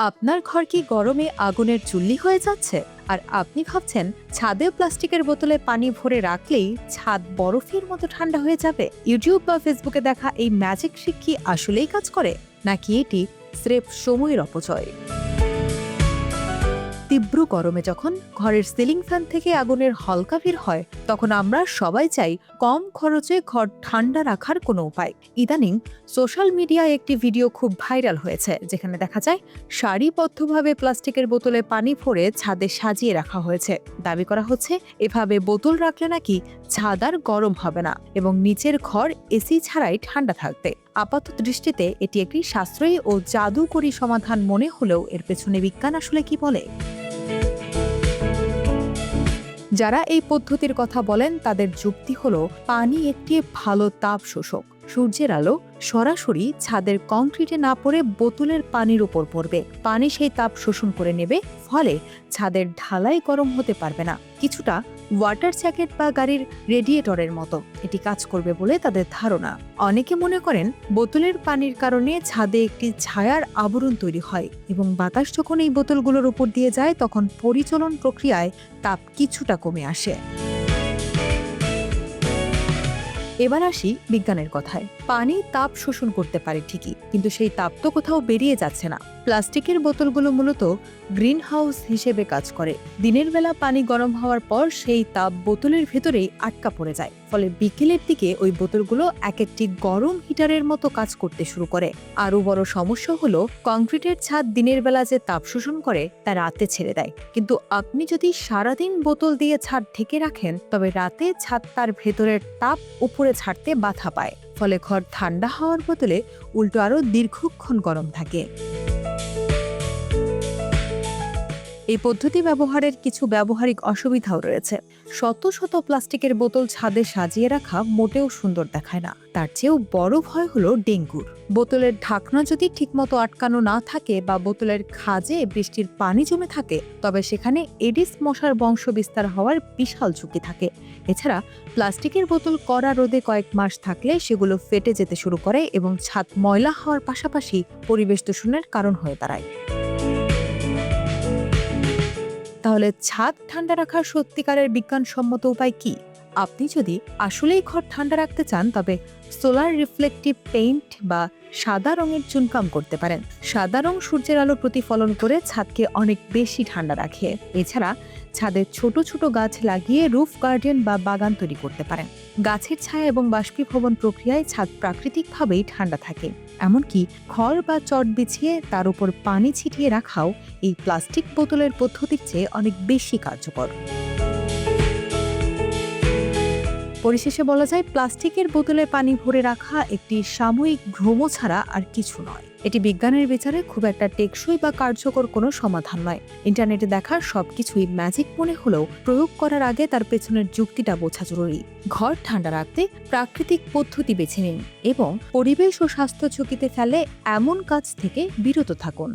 আপনার ঘর কি গরমে আগুনের চুল্লি হয়ে যাচ্ছে? আর আপনি ভাবছেন ছাদে প্লাস্টিকের বোতলে পানি ভরে রাখলেই ছাদ বরফের মতো ঠান্ডা হয়ে যাবে? ইউটিউব বা ফেসবুকে দেখা এই ম্যাজিক ট্রিক কি আসলেই কাজ করে, নাকি এটি স্রেফ সময়ের অপচয়? তীব্র গরমে যখন ঘরের সিলিং ফ্যান থেকে আগুনের হালকা বের হয়, তখন আমরা সবাই চাই কম খরচে ঘর ঠান্ডা রাখার কোনো উপায়। ইদানিং সোশ্যাল মিডিয়ায় একটি ভিডিও খুব ভাইরাল হয়েছে, যেখানে দেখা যায় সারিবদ্ধভাবে প্লাস্টিকের বোতলে পানি ভরে ছাদে সাজিয়ে রাখা হয়েছে। দাবি করা হচ্ছে এভাবে বোতল রাখলে নাকি ছাদ আর গরম হবে না এবং নিচের ঘর এসি ছাড়াই ঠান্ডা থাকবে। আপাত দৃষ্টিতে এটি একটি সাশ্রয়ী ও জাদুকরী সমাধান মনে হলেও এর পেছনে বিজ্ঞান আসলে কি বলে? যারা এই পদ্ধতির কথা বলেন তাদের যুক্তি হলো, পানি একটি ভালো তাপ শোষক। সূর্যের আলো সরাসরি ছাদের কংক্রিটে না পড়ে বোতলের পানির উপর পড়বে, পানি সেই তাপ শোষণ করে নেবে, ফলে ছাদের ঢালাই গরম হতে পারবে না। কিছুটা ওয়াটার জ্যাকেট বা গাড়ির রেডিয়েটরের মতো এটি কাজ করবে বলে তাদের ধারণা। অনেকে মনে করেন বোতলের পানির কারণে ছাদে একটি ছায়ার আবরণ তৈরি হয় এবং বাতাস যখন এই বোতলগুলোর উপর দিয়ে যায় তখন পরিচলন প্রক্রিয়ায় তাপ কিছুটা কমে আসে। এবার আসি বিজ্ঞানের কথায়। পানি তাপ শোষণ করতে পারে ঠিকই, কিন্তু সেই তাপ তো কোথাও বেরিয়ে যাচ্ছে না। প্লাস্টিকের বোতলগুলো মূলত গ্রিন হাউস হিসেবে কাজ করে। দিনের বেলা পানি গরম হওয়ার পর সেই তাপ বোতলের ভেতরেই আটকা পড়ে যায়, ফলে বিকেলের দিকে ওই বোতলগুলো এক একটি গরম হিটারের মতো কাজ করতে শুরু করে। আরও বড় সমস্যা হলো, কংক্রিটের ছাদ দিনের বেলা যে তাপ শোষণ করে তা রাতে ছেড়ে দেয়, কিন্তু আপনি যদি সারাদিন বোতল দিয়ে ছাদ ঢেকে রাখেন তবে রাতে ছাদ তার ভেতরের তাপ উপরে ছাড়তে বাধা পায়, ফলে ঘর ঠান্ডা হওয়ার বদলে উল্টো আরও দীর্ঘক্ষণ গরম থাকে। এই পদ্ধতি ব্যবহারের কিছু ব্যবহারিক অসুবিধাও রয়েছে। শত শত প্লাস্টিকের বোতল ছাদে সাজিয়ে রাখা মোটেও সুন্দর দেখায় না। তার চেয়েও বড় ভয় হলো ডেঙ্গুর। বোতলের ঢাকনা যদি ঠিকমতো আটকানো না থাকে বা বোতলের খাঁজে বৃষ্টির পানি জমে থাকে, তবে সেখানে এডিস মশার বংশ বিস্তার হওয়ার বিশাল ঝুঁকি থাকে। এছাড়া প্লাস্টিকের বোতল কড়া রোদে কয়েক মাস থাকলে সেগুলো ফেটে যেতে শুরু করে এবং ছাদ ময়লা হওয়ার পাশাপাশি পরিবেশ দূষণের কারণ হয়ে দাঁড়ায়। তাহলে ছাদ ঠান্ডা রাখার সত্যিকারের বিজ্ঞানসম্মত উপায় কি? আপনি যদি আসলেই ঘর ঠান্ডা রাখতে চান তবে সোলার রিফ্লেকটিভ পেইন্ট বা সাদা রঙের চুনকাম করতে পারেন। সাদা রং সূর্যের আলো প্রতিফলন করে ছাদকে অনেক বেশি ঠান্ডা রাখে। এছাড়া ছাদে ছোট ছোট গাছ লাগিয়ে রুফ গার্ডেন বা বাগান তৈরি করতে পারেন। গাছের ছায়া এবং বাষ্পীভবন প্রক্রিয়ায় ছাদ প্রাকৃতিকভাবেই ঠান্ডা থাকে। এমনকি খড় বা চট বিছিয়ে তার উপর পানি ছিটিয়ে রাখাও এই প্লাস্টিক বোতলের পদ্ধতির চেয়ে অনেক বেশি কার্যকর। পরিশেষে বলা যায়, প্লাস্টিকের বোতলে পানি ভরে রাখা একটি সাময়িক ভ্রম ছাড়া আর কিছু নয়। এটি বিজ্ঞানের বিচারে খুব একটা টেকসই বা কার্যকর কোনো সমাধান নয়। ইন্টারনেটে দেখা সবকিছুই ম্যাজিক মনে হলেও প্রয়োগ করার আগে তার পেছনের যুক্তিটা বোঝা জরুরি। ঘর ঠান্ডা রাখতে প্রাকৃতিক পদ্ধতি বেছে নিন এবং পরিবেশ ও স্বাস্থ্য ঝুঁকিতে ফেলে এমন কাজ থেকে বিরত থাকুন।